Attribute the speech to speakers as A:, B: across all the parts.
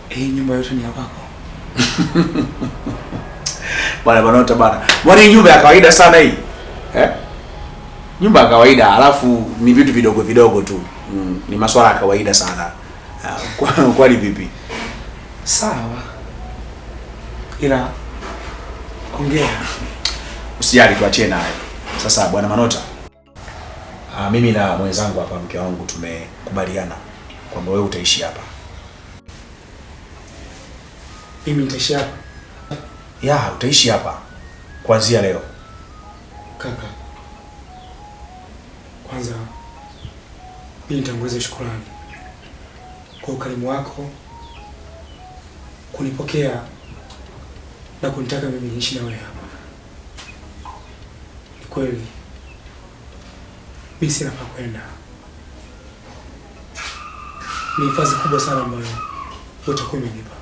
A: Hii nyumba yote ni ya kwako?
B: Bwana Manota bwana. Mbona hii nyumba ya kawaida sana hii? Nyumba ya kawaida, alafu ni vitu vidogo vidogo tu. Ni masuala ya kawaida sana. Kwani vipi?
A: Sawa. Ila ongea.
B: Usijali, tuachie naye. Sasa Bwana Manota, mimi na mwenzangu hapa, mke wangu, tumekubaliana kwamba wewe utaishi hapa.
A: Mimi nitaishi hapa?
B: Ya, utaishi hapa kuanzia leo.
A: Kaka, kwanza mimi nitanguliza shukrani kwa ukarimu wako kunipokea na kunitaka mimi niishi na wewe hapa. Ni kweli mimi sina pa kwenda. Ni hifadhi kubwa sana ambayo utakuwa umenipa.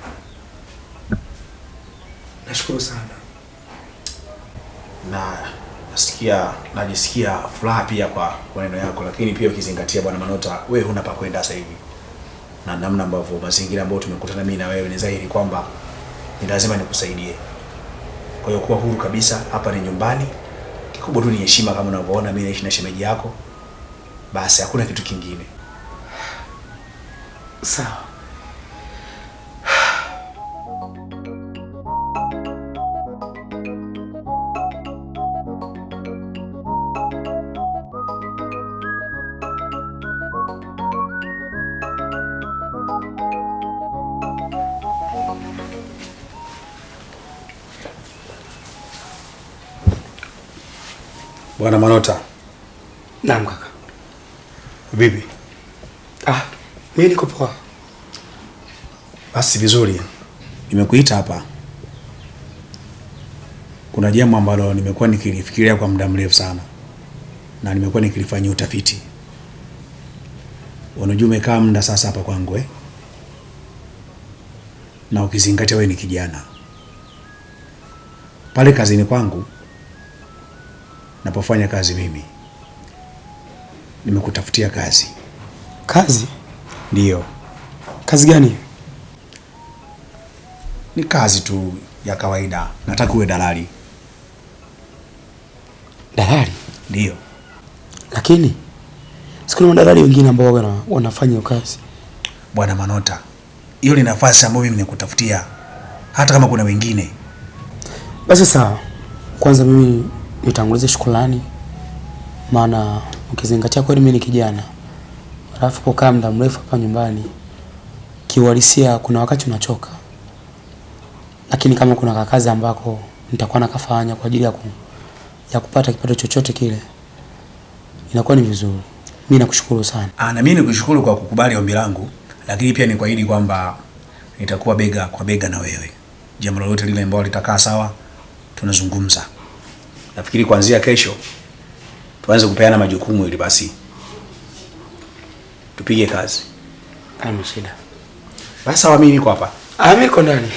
A: Nashukuru sana.
B: Na najisikia furaha pia kwa neno yako, lakini pia ukizingatia Bwana Manota, wewe huna pa kwenda sasa hivi. Na namna ambavyo mazingira ambayo tumekutana mimi na wewe, ni dhahiri kwamba ni lazima nikusaidie. Kwa hiyo kuwa huru kabisa, hapa ni nyumbani. Kikubwa tu ni heshima, kama unavyoona mimi naishi na shemeji yako. Basi hakuna kitu kingine.
A: Sawa.
B: Bwana Manota.
A: Naam kaka.
B: Vipi?
A: Mimi niko poa.
B: Basi vizuri. Nimekuita hapa. Kuna jambo ambalo nimekuwa nikilifikiria kwa muda mrefu sana. Na nimekuwa nikilifanyia utafiti. Unajua umekaa muda sasa hapa kwangu na ukizingatia wewe ni kijana. Pale kazini kwangu napofanya kazi mimi, nimekutafutia kazi.
A: Kazi?
B: Ndiyo.
A: Kazi gani?
B: Ni kazi tu ya kawaida. Nataka uwe dalali.
A: Dalali?
B: Ndiyo.
A: Lakini sikuna madalali wengine ambao wanafanya hiyo kazi.
B: Bwana Manota, hiyo ni nafasi ambayo mimi nikutafutia, hata kama kuna wengine.
A: Basi sawa. Kwanza mimi nitangulize shukrani, maana ukizingatia kweli mimi ni kijana. Alafu kukaa muda mrefu hapa nyumbani, kiuhalisia kuna wakati unachoka. Lakini kama kuna kazi ambako nitakuwa nakafanya kwa ajili ya kupata kipato chochote kile, inakuwa ni vizuri. Mimi nakushukuru sana.
B: Na mimi nikushukuru kwa kukubali ombi langu, lakini pia nikuahidi kwamba nitakuwa bega kwa bega na wewe. Jambo lolote lile ambalo litakaa sawa, tunazungumza. Nafikiri kuanzia kesho tuanze kupeana majukumu ili basi tupige kazi.
A: Haina shida.
B: Basi sawa, mimi niko hapa.
A: Mimi niko ndani.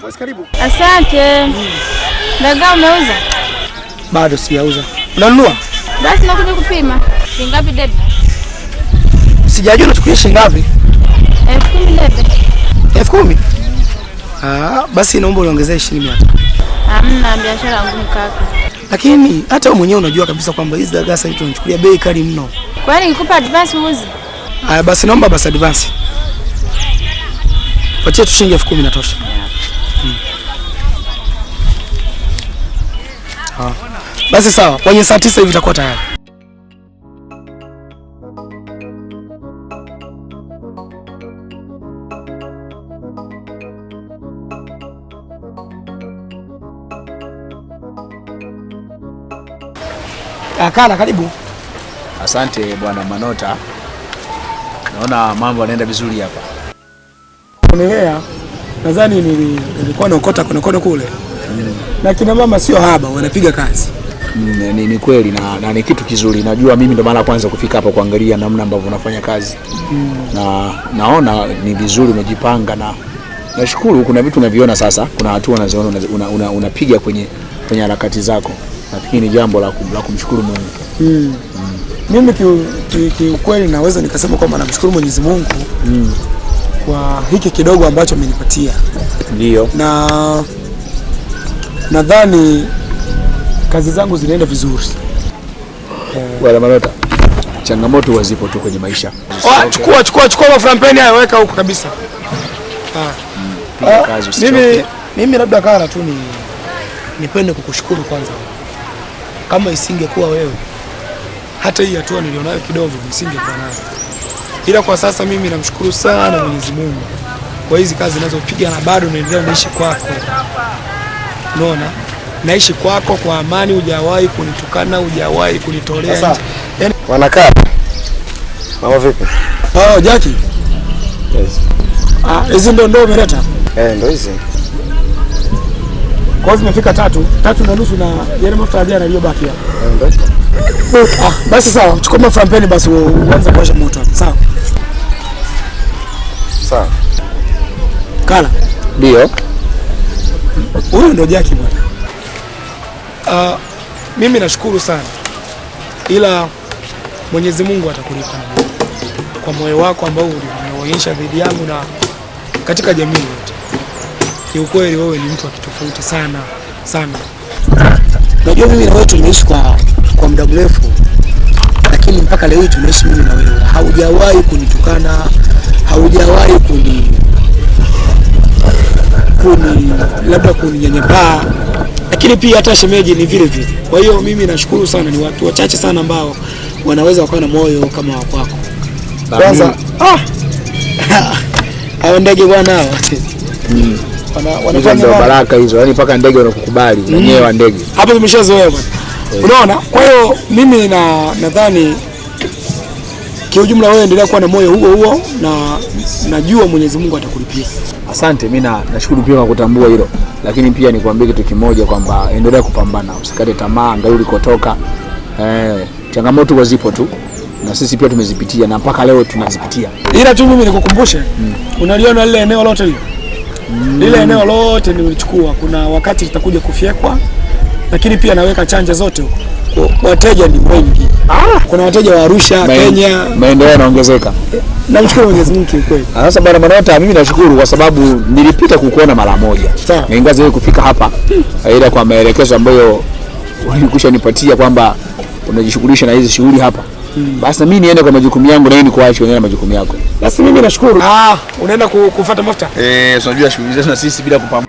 B: Boss karibu.
C: Asante. Dagaa umeuza?
A: Bado sijauza. Unanunua?
C: Basi nakuja kupima. Shilingi ngapi debe?
A: Sijajua unachukulia shilingi ngapi?
C: 10,000 debe.
A: 10,000? Basi naomba uniongezee shilingi 100.
C: Hamna, biashara ngumu kaka.
A: Lakini hata wewe mwenyewe unajua kabisa kwamba hizi dagaa sasa tunachukulia bei kali mno.
C: Kwani nikupa advance uuze?
A: Basi naomba advance. Patia tu shilingi 10,000 inatosha. Basi sawa, kwenye saa 9 hivi itakuwa tayari. Kala, karibu.
B: Asante bwana Manota. Naona mambo yanaenda vizuri hapa.
A: Umeelewa? Nadhani nilikuwa naokota konokono kule. Na kina mama sio haba, wanapiga kazi.
B: Ni kweli na ni kitu kizuri. Najua mimi ndo mara kwanza kufika hapa kuangalia namna ambavyo unafanya kazi. Na naona ni vizuri umejipanga na nashukuru kuna vitu unaviona sasa, kuna hatua unaziona unapiga kwenye harakati zako. Nafikiri ni jambo la kumshukuru Mungu.
A: Mimi kiukweli naweza nikasema kwamba namshukuru Mwenyezi Mungu kwa hiki kidogo ambacho amenipatia.
B: Ndio. Na
A: nadhani kazi zangu zinaenda vizuri.
B: Bwana Manota, changamoto wazipo tu kwenye maisha.
A: Chukua maframpeni hayo weka huko kabisa. Mimi labda Kala tu nipende kukushukuru kwanza. Kama isingekuwa wewe, hata hii hatua nilionayo kidogo nisingekuwa nayo. Ila kwa sasa mimi namshukuru sana Mwenyezi Mungu kwa hizi kazi ninazopiga na bado naendelea naishi kwako. Unaona? Naishi kwako kwa amani, hujawahi kunitukana, hujawahi kunitolea nje. Yaani
D: wanakaa. Mama vipi?
A: Jackie.
D: Yes.
A: Hizi ndo umeleta?
D: Ndo hizi.
A: Kwa zimefika 3.5 na yale mafuta ya jana yaliyobaki hapa.
D: Ndo.
A: Basi sawa, chukua maframpeni basi uanze kuwasha moto. Sawa.
D: Sawa.
A: Kala.
B: Ndio.
A: Huyu ndo Jackie bwana. Mimi nashukuru sana ila Mwenyezi Mungu atakulipa kwa moyo wako ambao umeonyesha dhidi yangu na katika jamii yote. Kiukweli wewe ni mtu wa kitofauti sana sana. Unajua mimi na wewe tumeishi kwa muda mrefu, lakini mpaka leo tunaishi mimi na wewe. Haujawahi kunitukana, haujawahi labda kuninyanyapaa, lakini pia hata shemeji ni vile vile. Kwa hiyo mimi nashukuru sana, ni watu wachache sana ambao wanaweza wakawa na moyo kama wako. Kwanza hao ndege bwana hao.
B: Wanafanya baraka hizo, yani paka ndege wanakukubali wenyewe wa ndege.
A: Hapo tumeshazoea bwana. Unaona? Kwa hiyo mimi nadhani kiujumla wewe endelea kuwa na moyo huo na najua Mwenyezi Mungu atakulipia.
B: Asante, mimi nashukuru pia kwa kutambua hilo. Lakini pia nikwambie kitu kimoja kwamba endelea kupambana, usikate tamaa, angalia ulikotoka. Changamoto wazipo tu na sisi pia tumezipitia na mpaka leo tunazipitia.
A: Ila tu mimi nikukumbushe, unaliona lile eneo lote lile. Lile eneo lote nilichukua, kuna wakati litakuja kufyekwa, lakini pia naweka chanja zote huko. Wateja ni wengi. Kuna wateja wa Arusha, Kenya,
B: maendeleo yanaongezeka.
A: Namshukuru Mwenyezi Mungu kweli.
B: Sasa bwana Manota, mimi nashukuru kwa sababu nilipita kukuona mara moja. Na ingawa wewe kufika hapa ila kwa maelekezo ambayo ulikwisha nipatia kwamba unajishughulisha na hizi shughuli hapa. Basi mimi niende kwa majukumu yangu na wewe nikuache wewe na majukumu yako.
A: Basi mimi nashukuru. Unaenda kufuata mafuta?
B: Unajua shughuli zetu na sisi bila kupambana.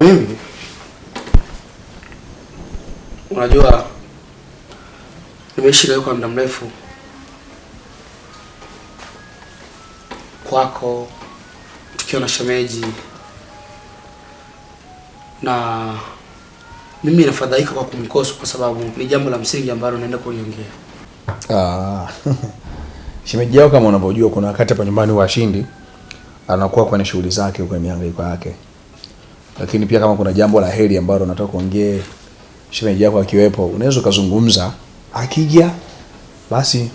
A: Mimi unajua nimeishi leo kwa muda mrefu kwako, tukiwa na shemeji, na mimi nafadhaika kwa kumkosa kwa sababu ni jambo la msingi ambalo naenda kuliongea.
B: Shemeji yao kama unavyojua, kuna wakati hapa nyumbani washindi anakuwa kwenye shughuli zake huko, mihangaiko yake. Lakini pia kama kuna jambo la heri ambalo nataka kuongea shemeji yako akiwepo, unaweza kuzungumza. Akija basi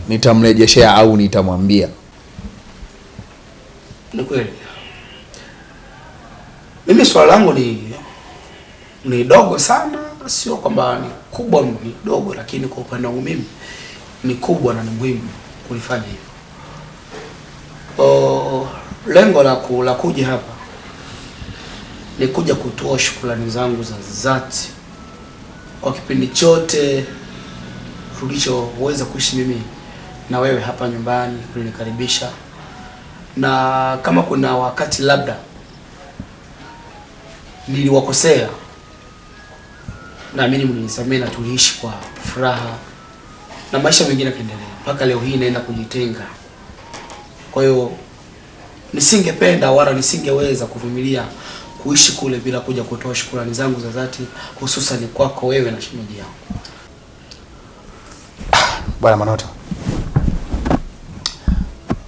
B: nitamrejeshea au nitamwambia.
A: Ni kweli. Mimi swala langu ni dogo sana, sio kwamba ni kubwa ni dogo, lakini kwa upande wangu mimi ni kubwa na ni muhimu kulifanya hivyo. Lengo la kuja hapa ni kuja kutoa shukrani zangu za dhati kwa kipindi chote tulichoweza kuishi mimi na wewe hapa nyumbani, kulinikaribisha. Na kama kuna wakati labda niliwakosea, naamini mnisamehe na tuliishi kwa furaha na maisha mengine kuendelea. Mpaka leo hii naenda kujitenga. Kwa hiyo nisingependa wala nisingeweza kuvumilia kuishi kule bila kuja kutoa shukrani zangu za dhati, hususan kwako wewe na shemeji yangu.
B: Bwana Manota,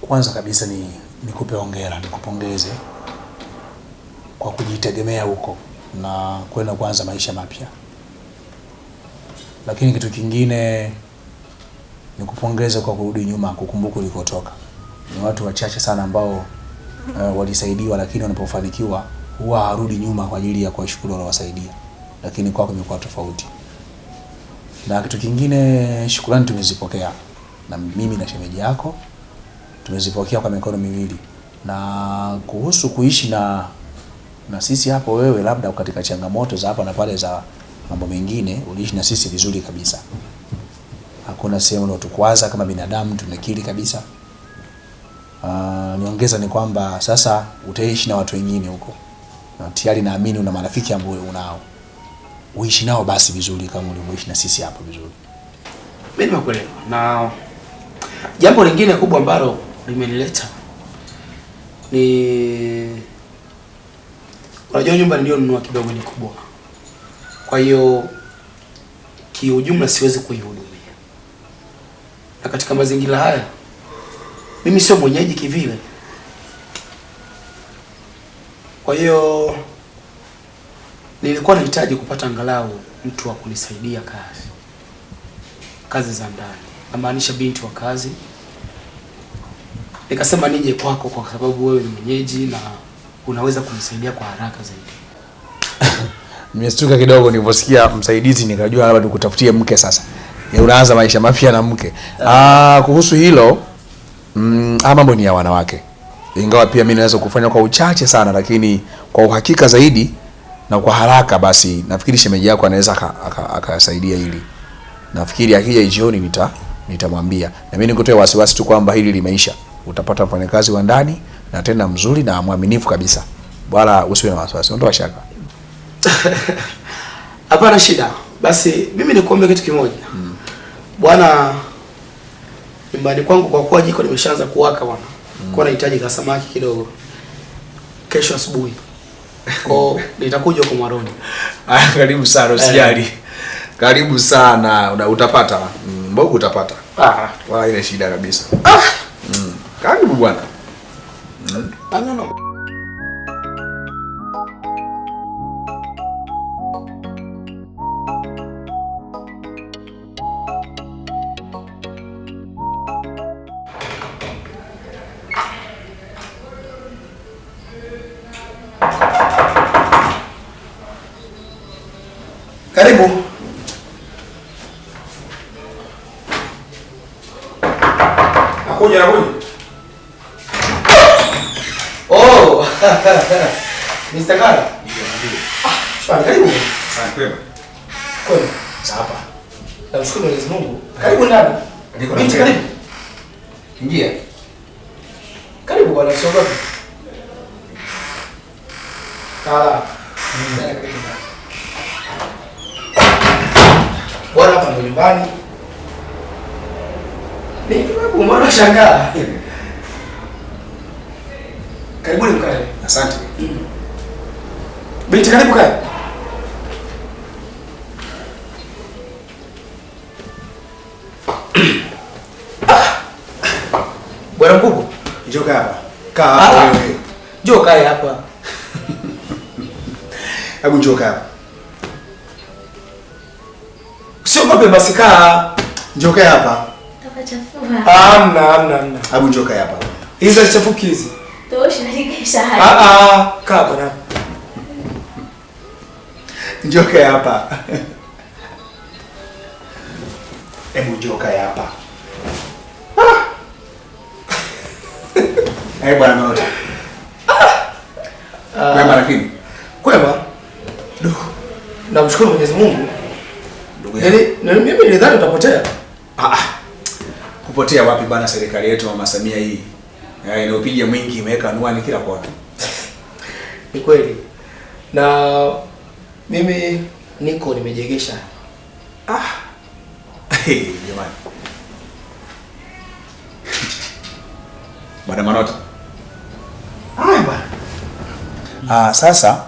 B: kwanza kabisa nikupe hongera, nikupongeze kwa kujitegemea huko na kwenda kuanza maisha mapya. Lakini kitu kingine nikupongeze kwa kurudi nyuma kukumbuka ulikotoka. Ni watu wachache sana ambao walisaidiwa, lakini wanapofanikiwa huwa harudi nyuma kwa ajili ya kuwashukuru waliowasaidia. Lakini kwako imekuwa tofauti. Na kitu kingine, shukrani tumezipokea. Na mimi na shemeji yako tumezipokea kwa mikono miwili. Na kuhusu kuishi na sisi hapo, wewe labda katika changamoto za hapa na pale za mambo mengine uliishi na sisi vizuri kabisa. Hakuna sehemu unatukwaza kama binadamu, tunakiri kabisa. Niongeza ni kwamba sasa utaishi na watu wengine huko. Na tayari naamini una marafiki ambao unao. Uishi nao basi vizuri kama ulivyoishi na sisi hapo vizuri.
A: Mimi nimekuelewa. Na jambo lingine kubwa ambalo limenileta ni unajua nyumba niliyonunua kidogo ni kubwa. Kwa hiyo kiujumla siwezi kuihudumia. Na katika mazingira haya mimi sio mwenyeji kivile. Kwa hiyo nilikuwa nahitaji kupata angalau mtu wa kunisaidia kazi za ndani. Namaanisha binti wa kazi. Nikasema nije kwako kwa sababu wewe ni mwenyeji na unaweza kunisaidia kwa haraka zaidi.
B: Nimestuka kidogo niliposikia msaidizi, nikajua labda tukutafutie mke sasa. Unaanza maisha mapya na mke. Kuhusu hilo mambo ni ya wanawake. Ingawa pia mimi naweza kufanya kwa uchache sana, lakini kwa uhakika zaidi na kwa haraka, basi nafikiri shemeji yako anaweza akasaidia hili. Nafikiri akija jioni nitamwambia. Na mimi nikutoe wasiwasi tu kwamba hili limeisha. Utapata mfanyakazi wa ndani na tena mzuri na mwaminifu kabisa. Wala usiwe na wasiwasi. Ondoa shaka.
A: Hapana shida. Basi mimi nikuombe kitu kimoja. Bwana, nyumbani kwangu kwa kuwa jiko limeshaanza kuwaka bwana. Kwa nahitaji kasamaki kidogo. Kesho asubuhi. Kwa nitakuja kwa Mwaroni.
B: Karibu sana, usijali. Karibu sana. Utapata. Mbogo utapata. Wala ile shida kabisa. Karibu bwana.
A: No. Karibu. Nakuja. Oh. Mr. Kara. Shwari, karibu.
B: Sana kwema.
A: Kwema.
B: Hapa.
A: Namshukuru Mwenyezi Mungu. Karibu ndani. Binti karibu.
B: Ingia.
A: Karibu bwana, soga. Kala. Bwana hapa ndo nyumbani. Ni wapi mwana shangaa? Karibuni mkae.
B: Asante.
A: Binti karibu kae. Bwana mkubwa,
B: Njoo hapa. Kaa hapa wewe.
A: Njoo kae hapa.
B: Hebu njoo hapa.
A: Sio mabe basi kaa.
B: Njoo hapa.
C: Takachafua.
A: Hamna.
B: Hebu njoo hapa.
A: Hizo chafuki hizi.
C: Tosha nikesha haya.
A: Kaa bwana.
B: Njoo hapa. Hebu njoo hapa. Bwana Mota. Kwema lakini.
A: Kwema. Namshukuru Mwenyezi Mungu.
B: Ndugu yangu.
A: Mimi nilidhani utapotea.
B: Kupotea wapi bana, serikali yetu Mama Samia hii. Inayopiga mwingi imeweka anwani kila kona.
A: Ni kweli. Na mimi niko nimejegesha.
B: Jamani. Bwana Manota. Bwana. Sasa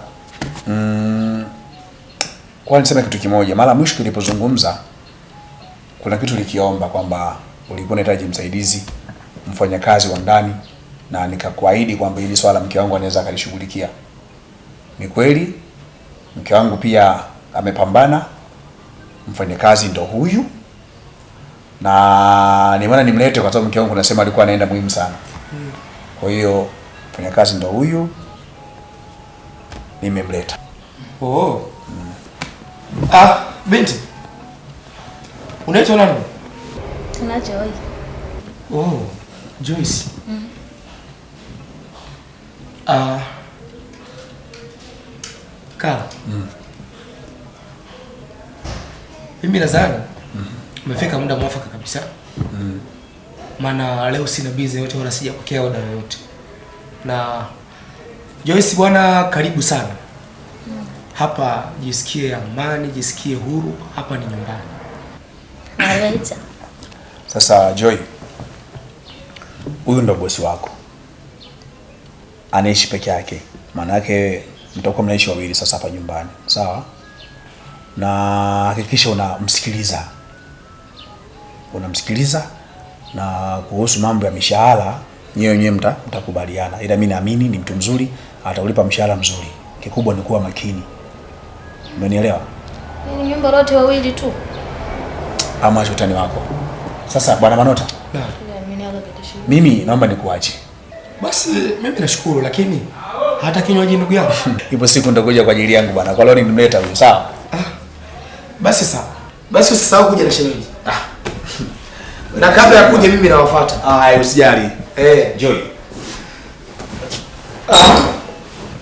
B: kwa niseme kitu kimoja. Mara mwisho tulipozungumza kuna kitu nikiomba kwamba ulikuwa unahitaji msaidizi, mfanyakazi wa ndani, na nikakuahidi kwamba hili swala mke wangu anaweza akalishughulikia. Ni kweli mke wangu pia amepambana, mfanyakazi ndo huyu, Na nimeona nimlete kwa sababu mke wangu nasema alikuwa anaenda muhimu sana. Kwa hiyo mfanyakazi ndo huyu nimemleta.
A: Oh. Binti. Unaitwa nani?
C: Tuna Joy.
A: Oh, Joyce. Kala. Mimi nadhani umefika muda mwafaka kabisa. Maana leo sina busy yote wala sijapokea oda yoyote. Na Joyce bwana, karibu sana. Hapa jisikie amani, jisikie huru, hapa ni nyumbani.
C: Naleta.
B: Sasa Joy, huyu ndo bosi wako. Anaishi peke yake. Maana yake mtakuwa mnaishi wawili sasa hapa nyumbani. Sawa? Na hakikisha unamsikiliza. Unamsikiliza na kuhusu mambo ya mishahara nyewe mtakubaliana. Ila mimi naamini ni mtu mzuri, ataulipa mshahara mzuri. Kikubwa ni kuwa makini. Umenielewa?
C: Ni nyumba lote wawili tu.
B: Ama shetani wako. Sasa bwana Manota. Mimi naomba nikuache.
A: Basi mimi nashukuru, lakini hata kinywaji ndugu yangu.
B: Ipo siku nitakuja kwa ajili yangu bwana. Kwa leo nimemleta huyu, sawa?
A: Basi sawa. Basi usisahau kuja na shemeji. Na kabla ya kuja mimi nawafuata.
B: Usijali. Joy.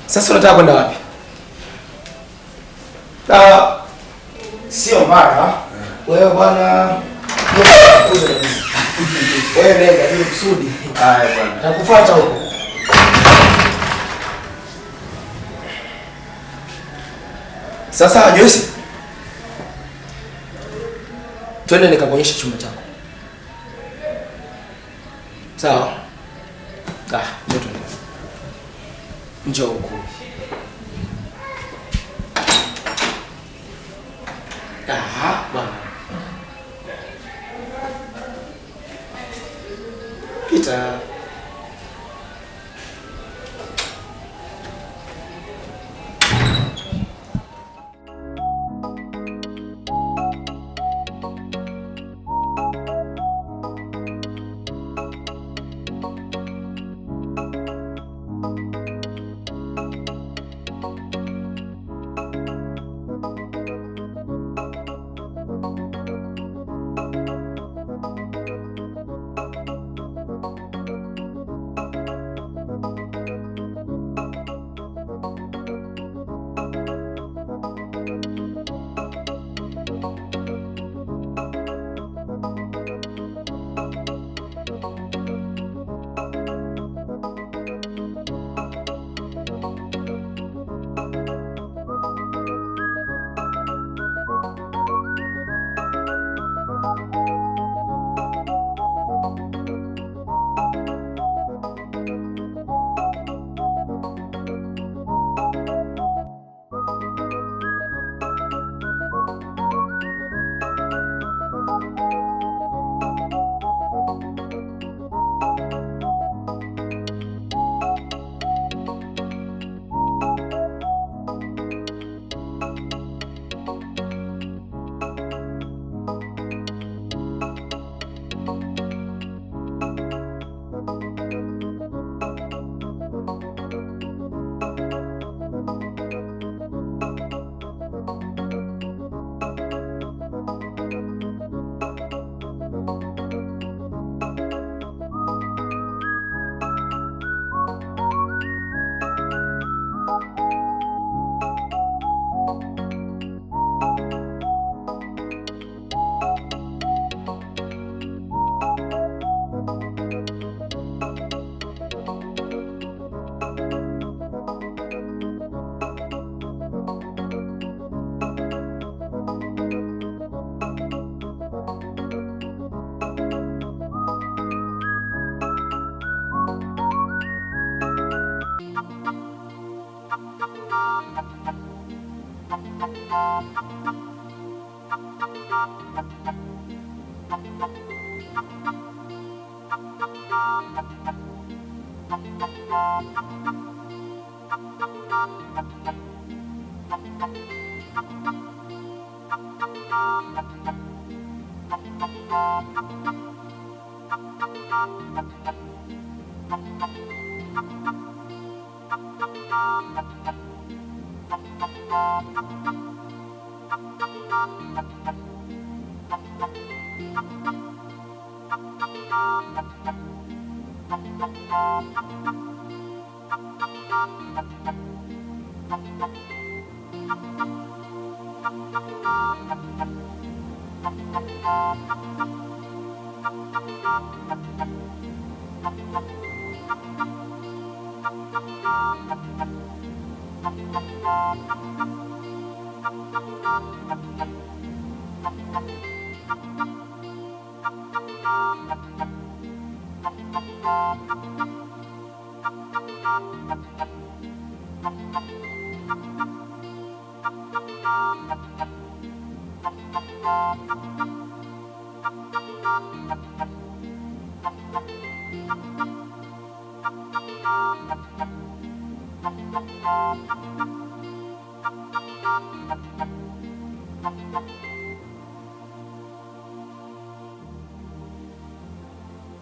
A: Sasa unataka kwenda wapi? Sio mbaya. Wewe bwana, wewe nenda ili kusudi.
B: Haya bwana.
A: Nakufuata huko. Sasa Joyce, twende nikakuonyesha chumba chako. Sawa? Njoo twende. Njoo huko. Bwana. Pita.